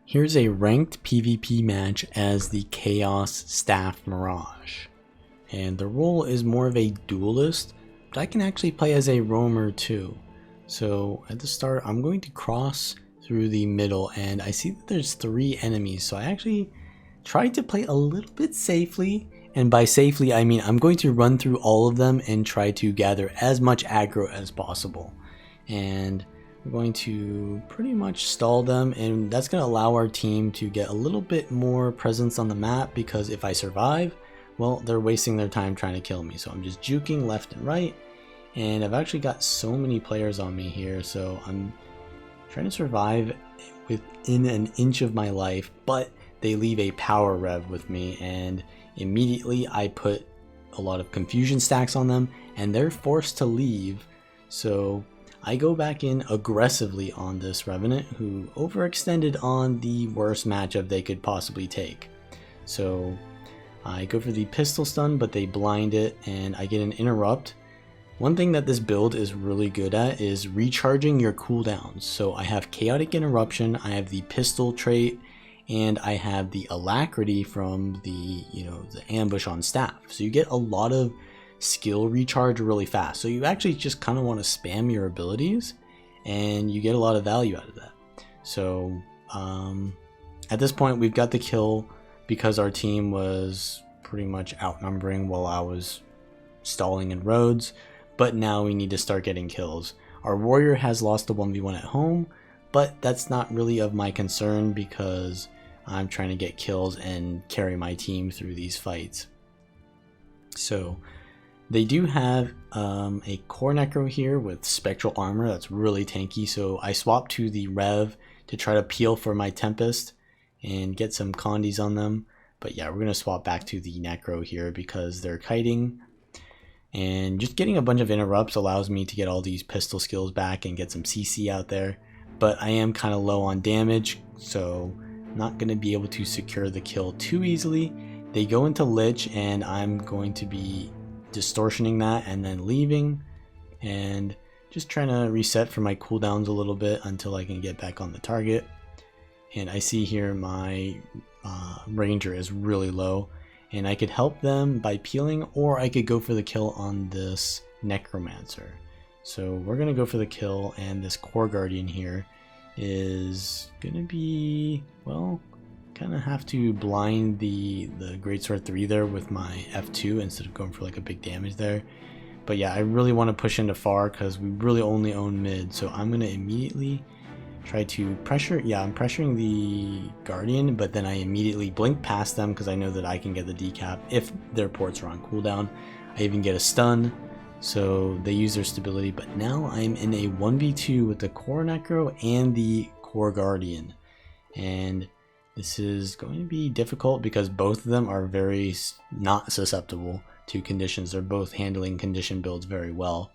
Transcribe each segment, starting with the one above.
Here's a ranked PvP match as the Chaos Staff Mirage. And the role is more of a duelist, but I can actually play as a roamer too. So at the start, I'm going to cross through the middle, and I see that there's 3 enemies. So I actually tried to play a little bit safely. And by safely, I mean I'm going to run through all of them and try to gather as much aggro as possible. And we're going to pretty much stall them, and that's going to allow our team to get a little bit more presence on the map, because if I survive, well, they're wasting their time trying to kill me. So I'm just juking left and right, and I've actually got so many players on me here, so I'm trying to survive within an inch of my life, but they leave a power rev with me, and immediately I put a lot of confusion stacks on them, and they're forced to leave. So I go back in aggressively on this Revenant, who overextended on the worst matchup they could possibly take. So I go for the pistol stun, but they blind it, and I get an interrupt. One thing that this build is really good at is recharging your cooldowns. So I have Chaotic Interruption, I have the pistol trait, and I have the Alacrity from the ambush on staff. So you get a lot of skill recharge really fast. So you actually just kind of want to spam your abilities, and you get a lot of value out of that. So at this point, we've got the kill because our team was pretty much outnumbering while I was stalling in roads, but now we need to start getting kills. Our warrior has lost the 1v1 at home, but that's not really of my concern because I'm trying to get kills and carry my team through these fights. So they do have a core necro here with spectral armor that's really tanky, so I swapped to the Rev to try to peel for my Tempest and get some condies on them. But yeah, we're going to swap back to the necro here because they're kiting, and just getting a bunch of interrupts allows me to get all these pistol skills back and get some CC out there. But I am kind of low on damage, so not going to be able to secure the kill too easily. They go into Lich, and I'm going to be distortioning that and then leaving, and just trying to reset for my cooldowns a little bit until I can get back on the target. And I see here my ranger is really low, and I could help them by peeling, or I could go for the kill on this necromancer. So we're gonna go for the kill, and this core guardian here is gonna be, well, kind of have to blind the Greatsword 3 there with my F2 instead of going for like a big damage there. But yeah, I really want to push into far because we really only own mid, so I'm going to immediately try to pressure. Yeah, I'm pressuring the Guardian, but then I immediately blink past them because I know that I can get the decap if their ports are on cooldown. I even get a stun, so they use their stability. But now I'm in a 1v2 with the core necro and the core guardian, and this is going to be difficult because both of them are very not susceptible to conditions. They're both handling condition builds very well,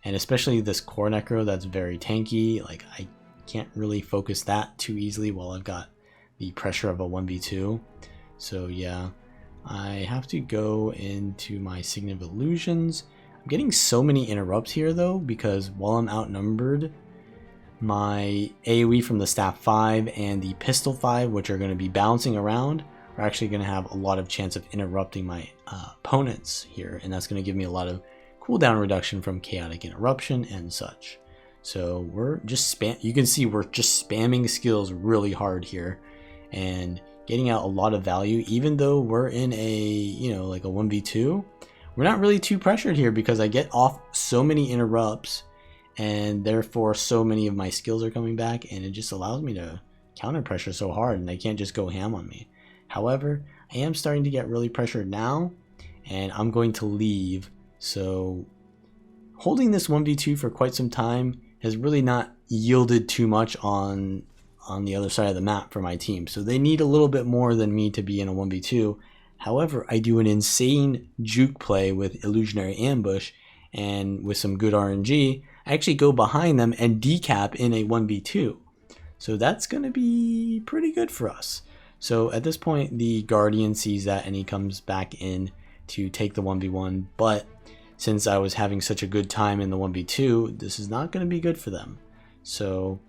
and especially this core necro that's very tanky. Like, I can't really focus that too easily while I've got the pressure of a 1v2. So yeah, I have to go into my Signet of Illusions. I'm getting so many interrupts here though, because while I'm outnumbered, my AoE from the Staff 5 and the Pistol 5, which are going to be bouncing around, are actually going to have a lot of chance of interrupting my opponents here, and that's going to give me a lot of cooldown reduction from Chaotic Interruption and such. So we're just you can see we're just spamming skills really hard here and getting out a lot of value. Even though we're in a, like a 1v2, we're not really too pressured here because I get off so many interrupts, and therefore so many of my skills are coming back, and it just allows me to counter pressure so hard, and they can't just go ham on me. However, I am starting to get really pressured now, and I'm going to leave. So holding this 1v2 for quite some time has really not yielded too much on the other side of the map for my team. So they need a little bit more than me to be in a 1v2. However, I do an insane juke play with Illusionary Ambush, and with some good RNG, I actually go behind them and decap in a 1v2. So that's going to be pretty good for us. So at this point, the Guardian sees that, and he comes back in to take the 1v1. But since I was having such a good time in the 1v2, this is not going to be good for them. So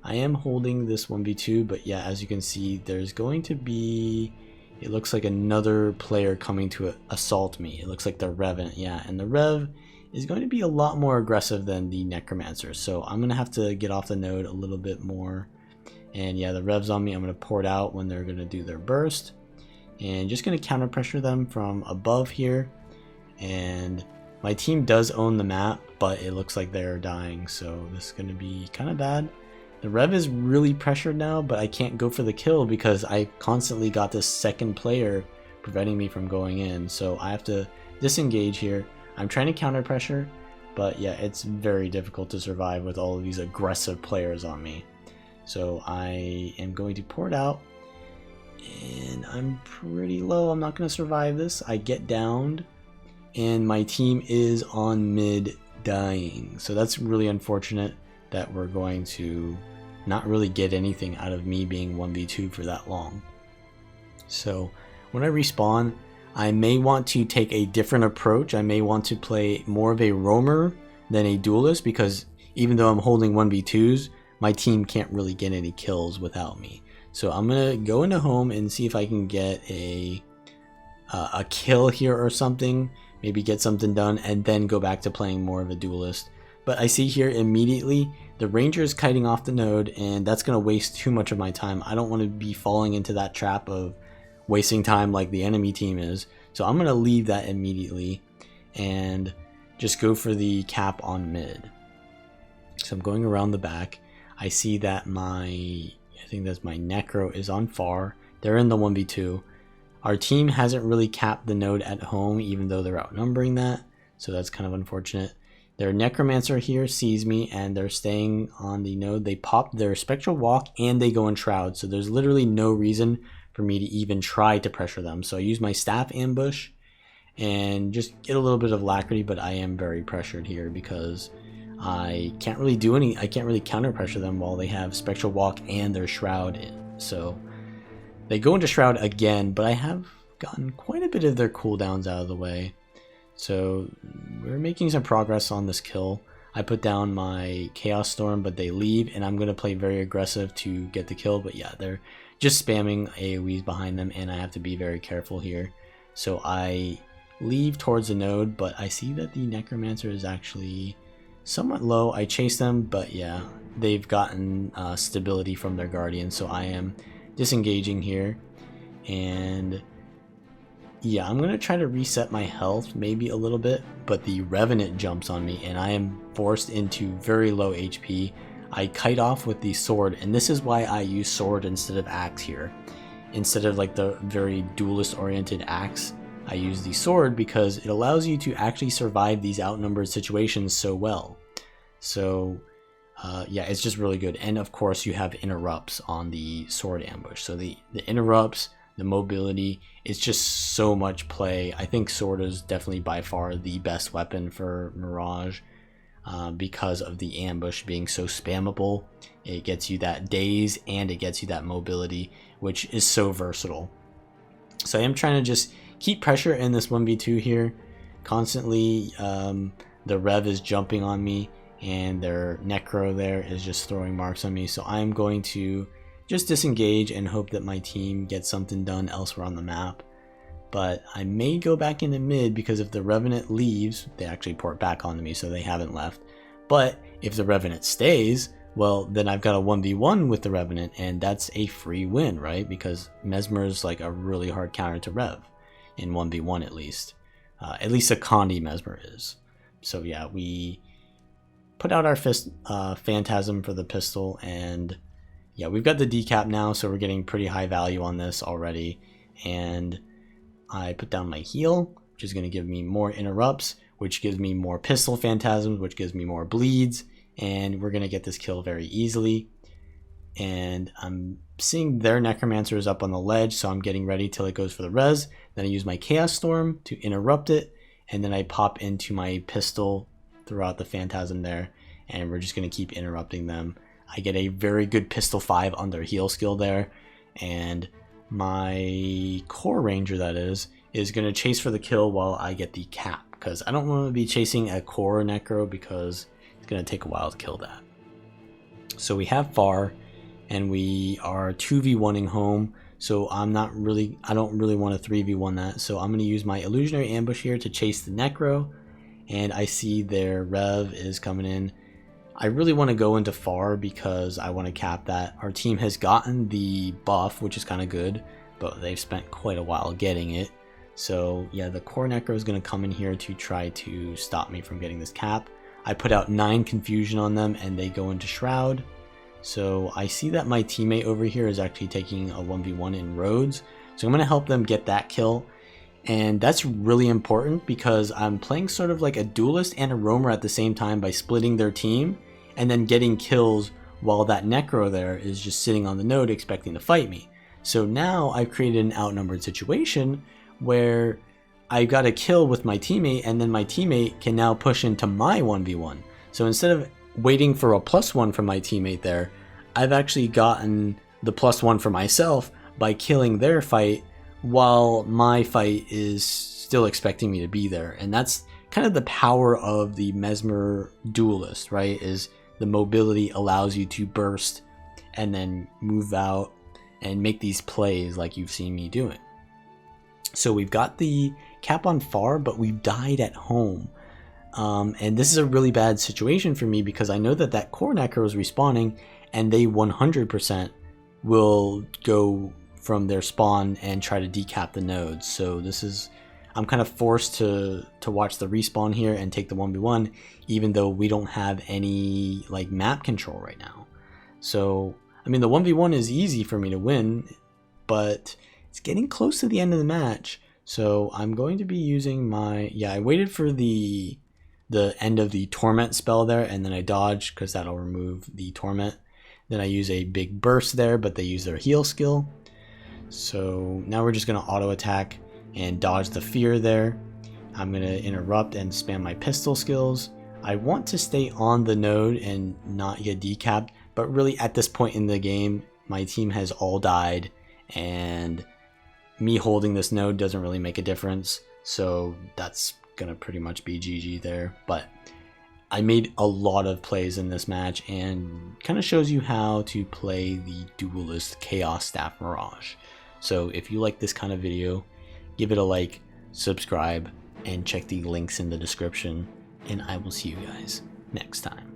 I am holding this 1v2, but yeah, as you can see, there's going to be, it looks like another player coming to assault me. It looks like the Revenant, yeah, and the Rev is going to be a lot more aggressive than the Necromancer, so I'm going to have to get off the node a little bit more. And yeah, the Rev's on me. I'm going to port out when they're going to do their burst, and just going to counter pressure them from above here. And my team does own the map, but it looks like they're dying, so this is going to be kind of bad. The Rev is really pressured now, but I can't go for the kill because I constantly got this second player preventing me from going in. So I have to disengage here. I'm trying to counter pressure, but yeah, it's very difficult to survive with all of these aggressive players on me. So I am going to port out, and I'm pretty low. I'm not going to survive this. I get downed, and my team is on mid dying. So that's really unfortunate that we're going to not really get anything out of me being 1v2 for that long. So when I respawn, I may want to take a different approach. I may want to play more of a roamer than a duelist, because even though I'm holding 1v2s, my team can't really get any kills without me. So I'm gonna go into home and see if I can get a kill here or something, maybe get something done, and then go back to playing more of a duelist. But I see here immediately the Ranger is kiting off the node, and that's going to waste too much of my time. I don't want to be falling into that trap of wasting time like the enemy team is. So I'm going to leave that immediately and just go for the cap on mid. So I'm going around the back. I see that I think that's my Necro is on far. They're in the 1v2. Our team hasn't really capped the node at home, even though they're outnumbering that. So that's kind of unfortunate. Their Necromancer here sees me, and they're staying on the node. They pop their Spectral Walk and they go in Shroud, so there's literally no reason for me to even try to pressure them. So I use my Staff Ambush and just get a little bit of Alacrity, but I am very pressured here because I can't really do any, I can't really counter pressure them while they have Spectral Walk and their Shroud in. So they go into Shroud again, but I have gotten quite a bit of their cooldowns out of the way. So we're making some progress on this kill. I put down my Chaos Storm, but they leave, and I'm going to play very aggressive to get the kill. But yeah, they're just spamming AoEs behind them, and I have to be very careful here. So I leave towards the node, but I see that the Necromancer is actually somewhat low. I chase them, but yeah, they've gotten stability from their Guardian, so I am disengaging here. And yeah, I'm going to try to reset my health maybe a little bit, but the Revenant jumps on me and I am forced into very low HP. I kite off with the sword, and this is why I use sword instead of axe here. Instead of like the very duelist oriented axe, I use the sword because it allows you to actually survive these outnumbered situations so well. So yeah, it's just really good. And of course you have interrupts on the sword ambush. So the interrupts, the mobility, it's just so much play. I think sword is definitely by far the best weapon for Mirage because of the ambush being so spammable. It gets you that daze and it gets you that mobility, which is so versatile. So I am trying to just keep pressure in this 1v2 here. Constantly the Rev is jumping on me and their Necro there is just throwing marks on me. So I'm going to just disengage and hope that my team gets something done elsewhere on the map. But I may go back into mid because if the Revenant leaves, they actually port back onto me, so they haven't left. But if the Revenant stays, well, then I've got a 1v1 with the Revenant, and that's a free win, right? Because Mesmer is like a really hard counter to Rev, in 1v1 at least. At least a Condi Mesmer is. So yeah, we put out our Phantasm for the pistol, and yeah, we've got the decap now, so we're getting pretty high value on this already. And I put down my heal, which is going to give me more interrupts, which gives me more pistol phantasms, which gives me more bleeds, and we're going to get this kill very easily. And I'm seeing their Necromancer is up on the ledge, so I'm getting ready till it goes for the res. Then I use my Chaos Storm to interrupt it, and then I pop into my pistol throughout the Phantasm there, and we're just going to keep interrupting them. I get a very good pistol 5 on their heal skill there, and my core ranger that is going to chase for the kill while I get the cap, because I don't want to be chasing a core necro because it's going to take a while to kill that. So we have far, and we are 2v1ing home. So I don't really want to 3v1 that. So I'm going to use my illusionary ambush here to chase the necro. And I see their rev is coming in. I really want to go into far because I want to cap that. Our team has gotten the buff, which is kind of good, but they've spent quite a while getting it. So yeah, the core necro is going to come in here to try to stop me from getting this cap. I put out 9 confusion on them and they go into shroud. So I see that my teammate over here is actually taking a 1v1 in roads. So I'm going to help them get that kill. And that's really important because I'm playing sort of like a duelist and a roamer at the same time by splitting their team and then getting kills while that necro there is just sitting on the node expecting to fight me. So now I've created an outnumbered situation where I got a kill with my teammate and then my teammate can now push into my 1v1. So instead of waiting for a +1 from my teammate there, I've actually gotten the +1 for myself by killing their fight while my fight is still expecting me to be there. And that's kind of the power of the Mesmer duelist, right? Is the mobility allows you to burst and then move out and make these plays like you've seen me doing. So we've got the cap on far, but we've died at home. And this is a really bad situation for me because I know that that core necro is respawning and they 100% will go from their spawn and try to decap the nodes. So this is, I'm kind of forced to watch the respawn here and take the 1v1, even though we don't have any like map control right now. So I mean, the 1v1 is easy for me to win, but it's getting close to the end of the match. So I'm going to be using my, I waited for the end of the torment spell there, and then I dodged because that'll remove the torment. Then I use a big burst there, but they use their heal skill. So now we're just going to auto attack and dodge the fear there. I'm going to interrupt and spam my pistol skills. I want to stay on the node and not get decapped, but really at this point in the game, my team has all died and me holding this node doesn't really make a difference. So that's going to pretty much be GG there. But I made a lot of plays in this match and kind of shows you how to play the duelist Chaos Staff Mirage. So if you like this kind of video, give it a like, subscribe, and check the links in the description. And I will see you guys next time.